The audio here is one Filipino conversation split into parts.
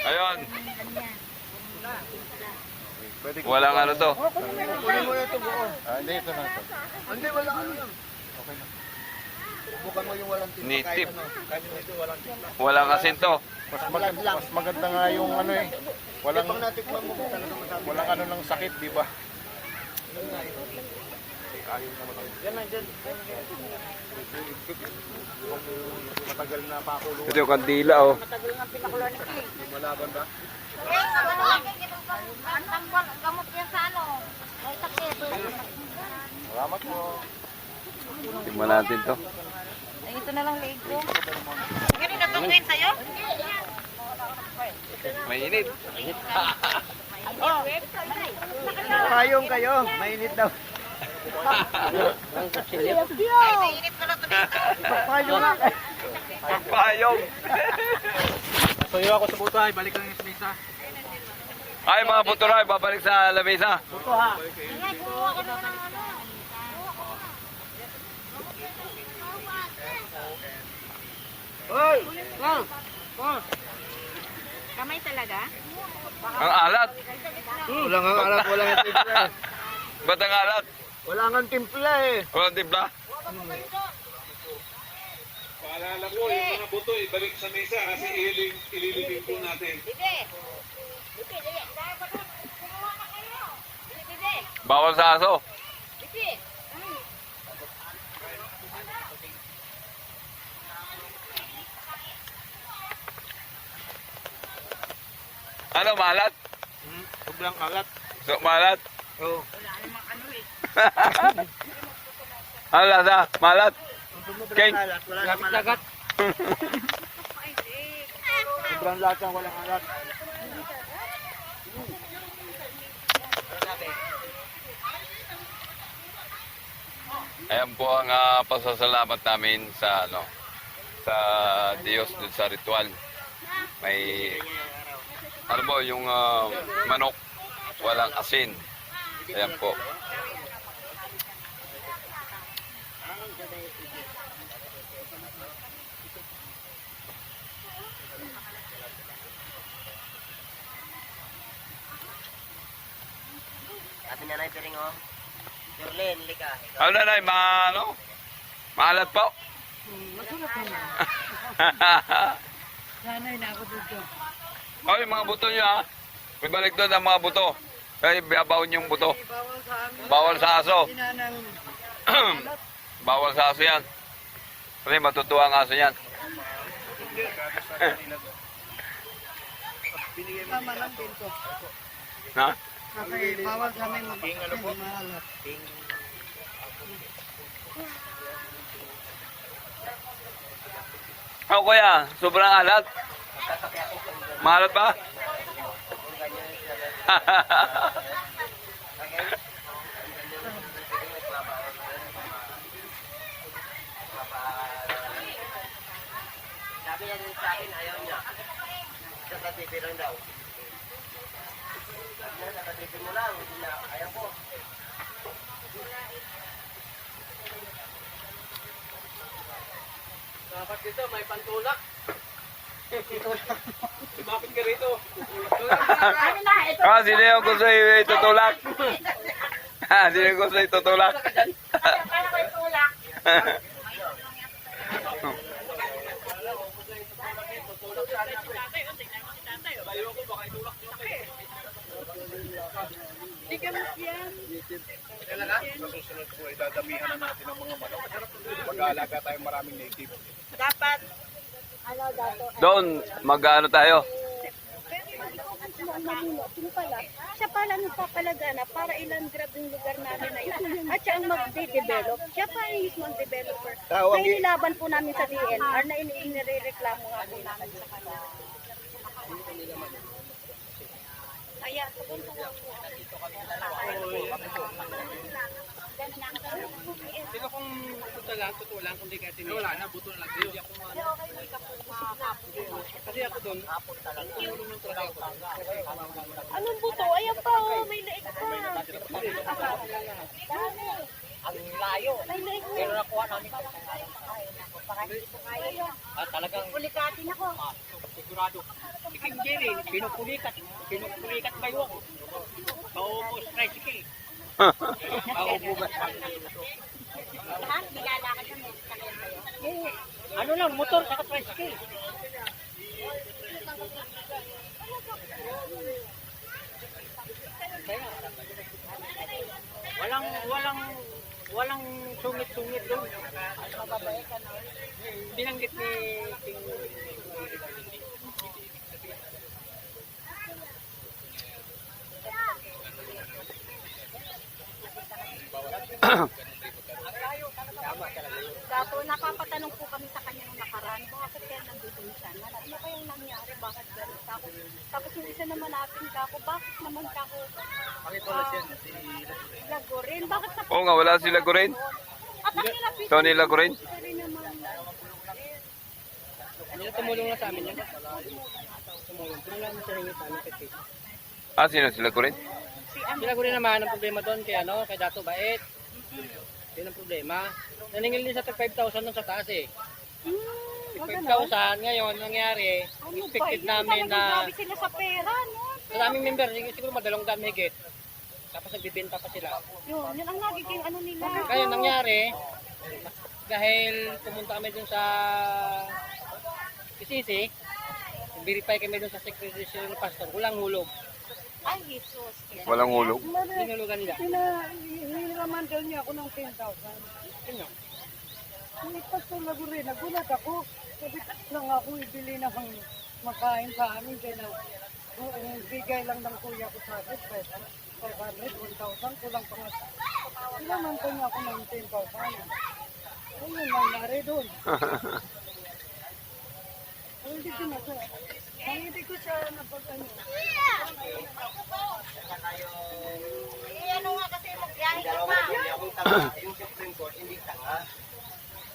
Ayun. Walang ano to. Kunin mo na ito buo. Hindi, ito na ito. Hindi, wala ano lang. Okay na. Bukan mo yung walang timpla. Nitip. Kahit ito walang timpla. Walang asin to. Mas maganda nga yung ano eh. Walang, Pag natikman mo kung talaga masabi. walang ano ng sakit, di ba? Yan lang dyan. Matagal na pakulo. Ito yung kandila oh. Malaban ba? Gamot yan sa ano? May sakit. Salamat po. Tingnan natin to. Ay, ito na lang leeg ko. Ganun na tungguin sa'yo? Mainit. Payong kayo. Mainit daw. Ay, mainit pala ito dito. Payong na. Payong. Tuyo ako sa buto ay. Balik lang yung mesa. Ay mga puturay, babalik sa lamesa. Buto ha. Ay, kumuha ka naman ng ano. Hoy! Kamay talaga? Ang alat. Wala nga alat. Wala nga timpla eh. Ba't ang alat? Wala nga timpla eh. Walang timpla? Paalala ko, yung mga buto, ibalik sa mesa kasi ililibing po natin. Bibi! Bibi, bibi. Dahil ba doon? Kumuha na kayo. Bibi, bibi. Bawal sa aso. Bibi. Ano, malat? Sobrang alat. So, malat? Oo. Ano lasa? Malat? Sobrang King. alat. Wala naman alat. Sobrang lasa. Walang alat. Ayan po ang pasasalamat namin sa ano sa Diyos dun sa ritual. May ano po yung manok walang asin. Ayan po. Sabi na Piring oh. Jorlen, lika. Ano na ano? Maalat po. Sanay na ako dito. Ay, mga buto nyo ha. May balik doon ang mga buto. Ay, biyabaw yung buto. Bawal sa aso. Bawal sa aso yan. Kasi matutuwa ang aso yan. Tama lang din to. Ha? Kasi bawal sa amin maalat. Ako kuya, sobrang alat. Maalat ba? Sabi niya din sa akin, ayaw niya. Sa katipi lang daw. Sa katipi mo lang, hindi na, ayaw ko. Dapat dito, may pantulak. Lumapit ka rito. Sino yung gusto itutulak? Sino yung gusto itutulak? Para may tulak. Hindi ka mas yan. Sa susunod po, idadamihan na natin ang mga manok. Mag-aalaga tayong maraming native. Dapat. Ano dato? Doon, mag-ano tayo? Sino pala? Siya pala nagpapalagana para ilang grab yung lugar namin na ito. At siya ang magde-develop. Siya pa yung mismo ang developer. Tawag Na inilaban po namin sa DNR na inireklamo nga po namin sa kanila. Kaya, Sino kung totoo lang, kung di ka tinigil. Wala na, buto na lang. Hindi ako kasi ako doon, tulong ng trabaho. anong buto? Ayan pa, oh, may leeg pa. Ang layo. May leeg pa. Pero nakuha namin. Talagang Ulikatin ako. sigurado. Si King Jerry, pinupulikat bayo ko. Paubos tricycle. Paubos. Lahat, nilalakad kami. Sakyan kayo. Ano lang, motor sa tricycle. Walang sungit-sungit doon. Binanggit ni King Gato, napapatanong po kami sa kanya nung nakaraan, bakit kaya nandito siya? Ano kayang nangyari? Bakit gano'n? Tapos yung isa naman natin, kako, bakit naman kako? Lagurin, bakit sa Oo nga, wala sila Gorin. At ang nilapit Tony Lagorin. rin naman. Nila tumulong na sa amin yan. Tumulong lang sa ringi sa amin kasi. Ah, sino sila Gorin? Sila ko rin naman ang problema doon kay kay Dato Bait. Yun ang problema. Naningil din sa 5,000 nun sa taas eh. 5,000 ngayon nangyari, expected namin na Grabe sila sa pera, no? sa daming member, siguro madalong daan higit. Tapos nagbibenta pa sila. Yun ang nagiging ano nila. Kaya nangyari, dahil pumunta kami dun sa Isisi, verify kami dun sa secretary ng pastor, walang hulog. Ay, Jesus. Walang hulog. Sinulugan nila. Hiniraman daw niya ako ng 10,000. Ano? May pastor na rin, nagulat ako. Sabi lang ako ibili na ang makain sa amin. Kaya na, bigay lang ng kuya ko sa akin. 500, 1,000, kulang pa nga. Hinaman ko niya ako ng 10,000. Ayun, nangyari doon. Hindi ko na siya. Hindi ko siya napagano. Ano nga kasi magbiyahe ka pa. Yung Supreme Court, hindi tanga.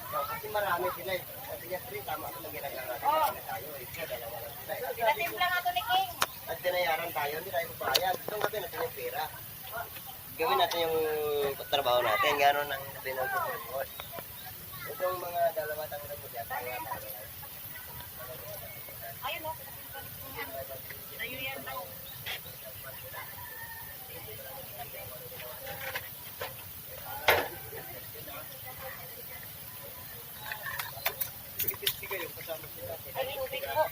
So, kasi marami sila eh. Sabi niya, "Pre, tama ako lang ginagawa natin. Tayo eh. Siya, dalawa lang sila eh." Pinatimpla nga to ni King. At dinayaran tayo, hindi tayo magbayad. Itong gawin natin yung pera. Gawin natin yung trabaho natin. Gano'n ang sabi ng Supreme Court. Itong mga dalawa tayo na mula. Ayun o. Ayun yan daw. Ay, tubig po.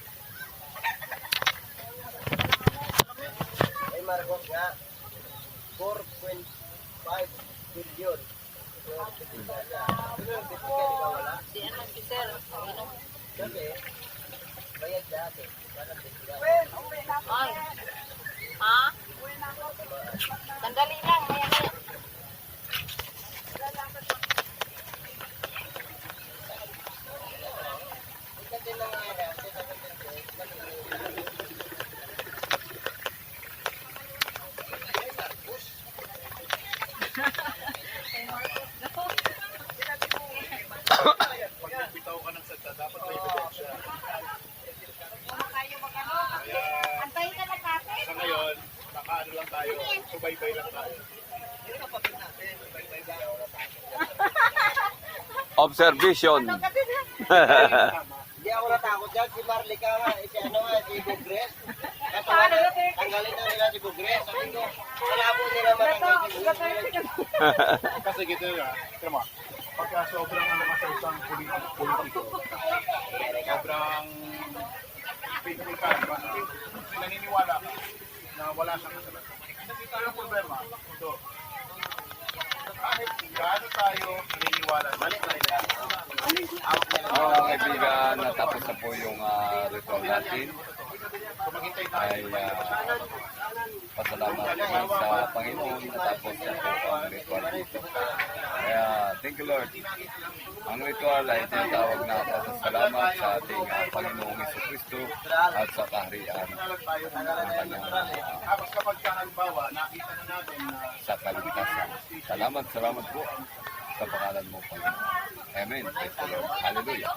Ay, Marcos nga, 4.5 billion. Si ano si Sir? Ano? Kasi, bayad dati. Ay. Ha? Sandali lang, maya-maya. Pag nagbitaw ka ng salta, dapat may ebidensya. Antayin ka na kape. Sa ngayon, nakaano lang tayo, subaybay lang tayo. Observation. Hindi ako natakot dyan. Si Marlica nga, si ano nga, si Bugres. Tanggalin na nila si Bugres. Sabi ko, wala po nila matanggal si Bugres. Kasi gito nga, tama, pagka sobrang ano ka sa isang politiko, sobrang faithful ka, naniniwala ka na wala siyang kasalanan. Hindi tayo problema. Ito, kahit gaano tayo naniniwala sa kanila, Mga kaibigan, natapos na po yung ritual natin. Ay pasalamat naman sa Panginoon natapos na po ang ritual dito. Kaya, thank you Lord. Ang ritual ay tinatawag na pasasalamat sa ating Panginoong Jesucristo at sa kaharian lang tayo ng kanyang tapos kapag halimbawa, nakita na natin na sa kaligtasan. Salamat po sa pangalan mo, Panginoon. Amen. Praise the Lord. Hallelujah.